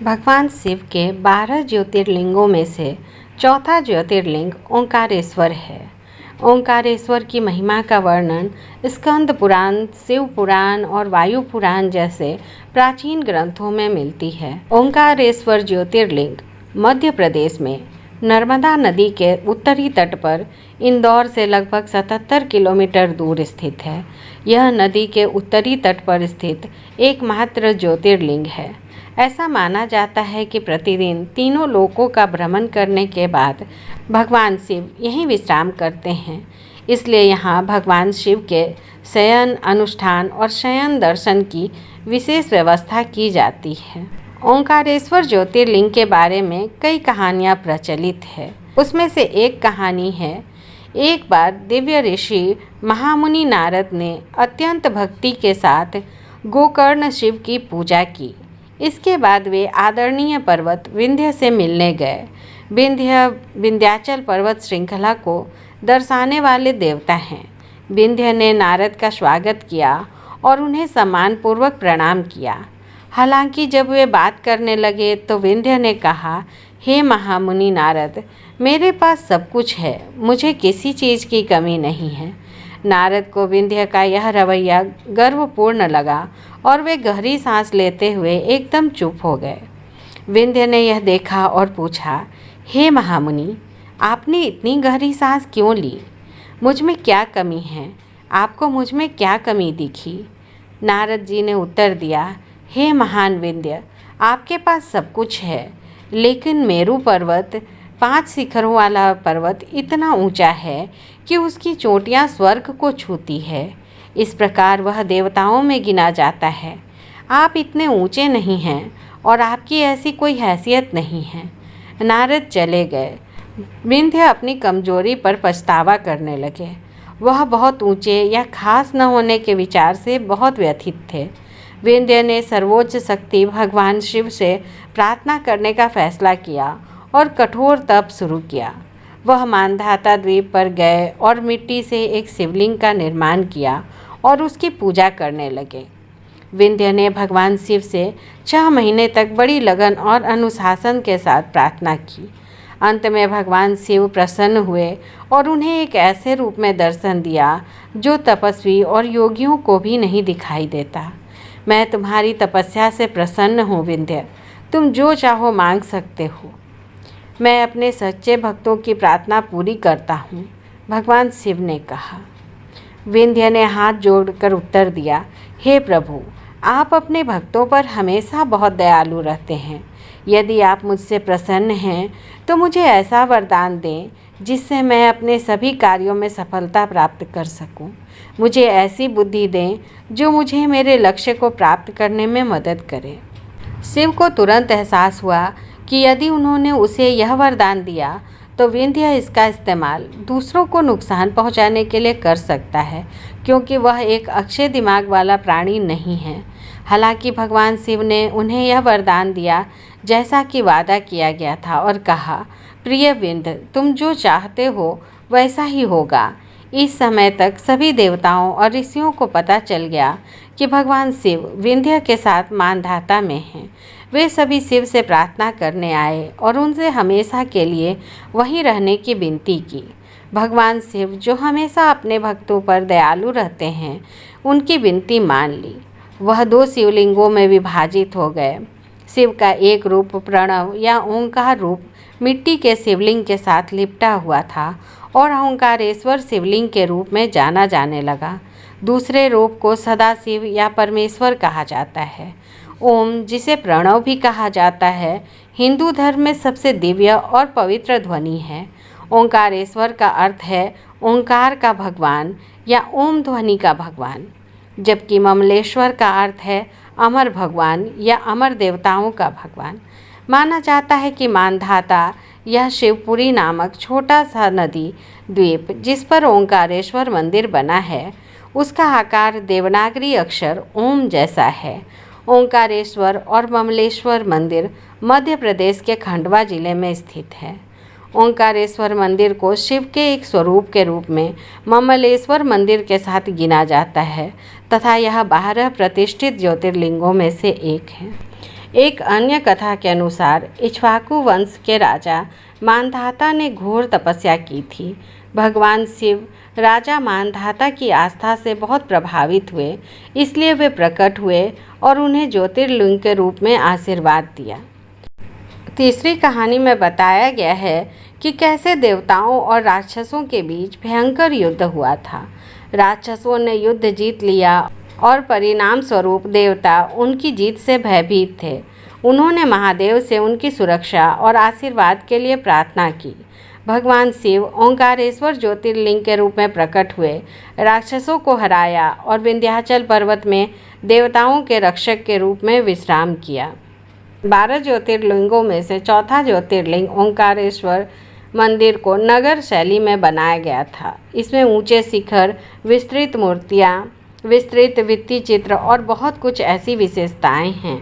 भगवान शिव के 12 ज्योतिर्लिंगों में से चौथा ज्योतिर्लिंग ओंकारेश्वर है। ओंकारेश्वर की महिमा का वर्णन स्कंद पुराण, शिव पुराण और वायु पुराण जैसे प्राचीन ग्रंथों में मिलती है। ओंकारेश्वर ज्योतिर्लिंग मध्य प्रदेश में नर्मदा नदी के उत्तरी तट पर इंदौर से लगभग 77 किलोमीटर दूर स्थित है। यह नदी के उत्तरी तट पर स्थित एकमात्र ज्योतिर्लिंग है। ऐसा माना जाता है कि प्रतिदिन तीनों लोकों का भ्रमण करने के बाद भगवान शिव यहीं विश्राम करते हैं। इसलिए यहाँ भगवान शिव के शयन अनुष्ठान और शयन दर्शन की विशेष व्यवस्था की जाती है। ओंकारेश्वर ज्योतिर्लिंग के बारे में कई कहानियाँ प्रचलित है। उसमें से एक कहानी है, एक बार दिव्य ऋषि महामुनि नारद ने अत्यंत भक्ति के साथ गोकर्ण शिव की पूजा की। इसके बाद वे आदरणीय पर्वत विंध्य से मिलने गए। विंध्याचल पर्वत श्रृंखला को दर्शाने वाले देवता हैं। विंध्य ने नारद का स्वागत किया और उन्हें सम्मानपूर्वक प्रणाम किया। हालांकि जब वे बात करने लगे तो विंध्य ने कहा, हे महामुनि नारद, मेरे पास सब कुछ है, मुझे किसी चीज़ की कमी नहीं है। नारद को विंध्य का यह रवैया गर्वपूर्ण लगा और वे गहरी सांस लेते हुए एकदम चुप हो गए। विंध्य ने यह देखा और पूछा, हे महामुनि, आपने इतनी गहरी सांस क्यों ली? मुझ में क्या कमी है? आपको मुझ में क्या कमी दिखी? नारद जी ने उत्तर दिया, हे महान विंध्य, आपके पास सब कुछ है, लेकिन मेरू पर्वत 5 शिखरों वाला पर्वत इतना ऊंचा है कि उसकी चोटियां स्वर्ग को छूती है। इस प्रकार वह देवताओं में गिना जाता है। आप इतने ऊंचे नहीं हैं और आपकी ऐसी कोई हैसियत नहीं है। नारद चले गए। विंध्य अपनी कमजोरी पर पछतावा करने लगे। वह बहुत ऊंचे या खास न होने के विचार से बहुत व्यथित थे। विंध्य ने सर्वोच्च शक्ति भगवान शिव से प्रार्थना करने का फैसला किया और कठोर तप शुरू किया। वह मानधाता द्वीप पर गए और मिट्टी से एक शिवलिंग का निर्माण किया और उसकी पूजा करने लगे। विंध्य ने भगवान शिव से 6 महीने तक बड़ी लगन और अनुशासन के साथ प्रार्थना की। अंत में भगवान शिव प्रसन्न हुए और उन्हें एक ऐसे रूप में दर्शन दिया जो तपस्वी और योगियों को भी नहीं दिखाई देता। मैं तुम्हारी तपस्या से प्रसन्न हूँ विंध्य, तुम जो चाहो मांग सकते हो। मैं अपने सच्चे भक्तों की प्रार्थना पूरी करता हूँ, भगवान शिव ने कहा। विंध्य ने हाथ जोड़कर उत्तर दिया, हे प्रभु, आप अपने भक्तों पर हमेशा बहुत दयालु रहते हैं। यदि आप मुझसे प्रसन्न हैं तो मुझे ऐसा वरदान दें जिससे मैं अपने सभी कार्यों में सफलता प्राप्त कर सकूं। मुझे ऐसी बुद्धि दें जो मुझे मेरे लक्ष्य को प्राप्त करने में मदद करे। शिव को तुरंत एहसास हुआ कि यदि उन्होंने उसे यह वरदान दिया तो विंध्य इसका इस्तेमाल दूसरों को नुकसान पहुंचाने के लिए कर सकता है, क्योंकि वह एक अक्षय दिमाग वाला प्राणी नहीं है। हालांकि भगवान शिव ने उन्हें यह वरदान दिया जैसा कि वादा किया गया था और कहा, प्रिय विंध्य, तुम जो चाहते हो वैसा ही होगा। इस समय तक सभी देवताओं और ऋषियों को पता चल गया कि भगवान शिव विंध्य के साथ मानधाता में हैं। वे सभी शिव से प्रार्थना करने आए और उनसे हमेशा के लिए वहीं रहने की विनती की। भगवान शिव, जो हमेशा अपने भक्तों पर दयालु रहते हैं, उनकी विनती मान ली। वह 2 शिवलिंगों में विभाजित हो गए। शिव का एक रूप प्रणव या ओंकार रूप मिट्टी के शिवलिंग के साथ लिपटा हुआ था और ओंकारेश्वर शिवलिंग के रूप में जाना जाने लगा। दूसरे रूप को सदाशिव या परमेश्वर कहा जाता है। ओम, जिसे प्रणव भी कहा जाता है, हिंदू धर्म में सबसे दिव्य और पवित्र ध्वनि है। ओंकारेश्वर का अर्थ है ओंकार का भगवान या ओम ध्वनि का भगवान, जबकि ममलेश्वर का अर्थ है अमर भगवान या अमर देवताओं का भगवान। माना जाता है कि मानधाता यह शिवपुरी नामक छोटा सा नदी द्वीप जिस पर ओंकारेश्वर मंदिर बना है, उसका आकार देवनागरी अक्षर ओम जैसा है। ओंकारेश्वर और ममलेश्वर मंदिर मध्य प्रदेश के खंडवा जिले में स्थित है। ओंकारेश्वर मंदिर को शिव के एक स्वरूप के रूप में ममलेश्वर मंदिर के साथ गिना जाता है तथा यह 12 प्रतिष्ठित ज्योतिर्लिंगों में से एक है। एक अन्य कथा के अनुसार इक्ष्वाकु वंश के राजा मांधाता ने घोर तपस्या की थी। भगवान शिव राजा मांधाता की आस्था से बहुत प्रभावित हुए, इसलिए वे प्रकट हुए और उन्हें ज्योतिर्लिंग के रूप में आशीर्वाद दिया। तीसरी कहानी में बताया गया है कि कैसे देवताओं और राक्षसों के बीच भयंकर युद्ध हुआ था। राक्षसों ने युद्ध जीत लिया और परिणाम स्वरूप देवता उनकी जीत से भयभीत थे। उन्होंने महादेव से उनकी सुरक्षा और आशीर्वाद के लिए प्रार्थना की। भगवान शिव ओंकारेश्वर ज्योतिर्लिंग के रूप में प्रकट हुए, राक्षसों को हराया और विंध्याचल पर्वत में देवताओं के रक्षक के रूप में विश्राम किया। 12 ज्योतिर्लिंगों में से चौथा ज्योतिर्लिंग ओंकारेश्वर मंदिर को नगर शैली में बनाया गया था। इसमें ऊंचे शिखर, विस्तृत मूर्तियाँ, विस्तृत भित्ति चित्र और बहुत कुछ ऐसी विशेषताएं हैं।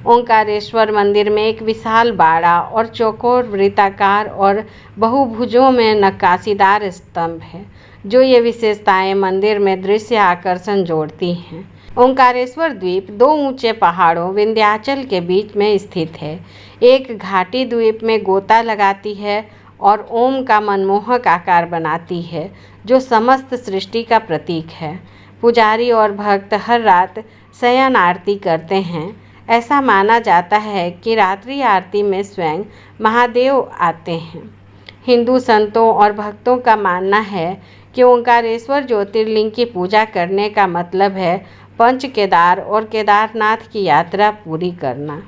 ओंकारेश्वर मंदिर में एक विशाल बाड़ा और चौकोर, वृत्ताकार और बहुभुजों में नक्काशीदार स्तंभ है, जो ये विशेषताएं मंदिर में दृश्य आकर्षण जोड़ती हैं। ओंकारेश्वर द्वीप 2 ऊंचे पहाड़ों विंध्याचल के बीच में स्थित है। एक घाटी द्वीप में गोता लगाती है और ओम का मनमोहक आकार बनाती है, जो समस्त सृष्टि का प्रतीक है। पुजारी और भक्त हर रात शयन आरती करते हैं। ऐसा माना जाता है कि रात्रि आरती में स्वयं महादेव आते हैं। हिंदू संतों और भक्तों का मानना है कि ओंकारेश्वर ज्योतिर्लिंग की पूजा करने का मतलब है पंच केदार और केदारनाथ की यात्रा पूरी करना।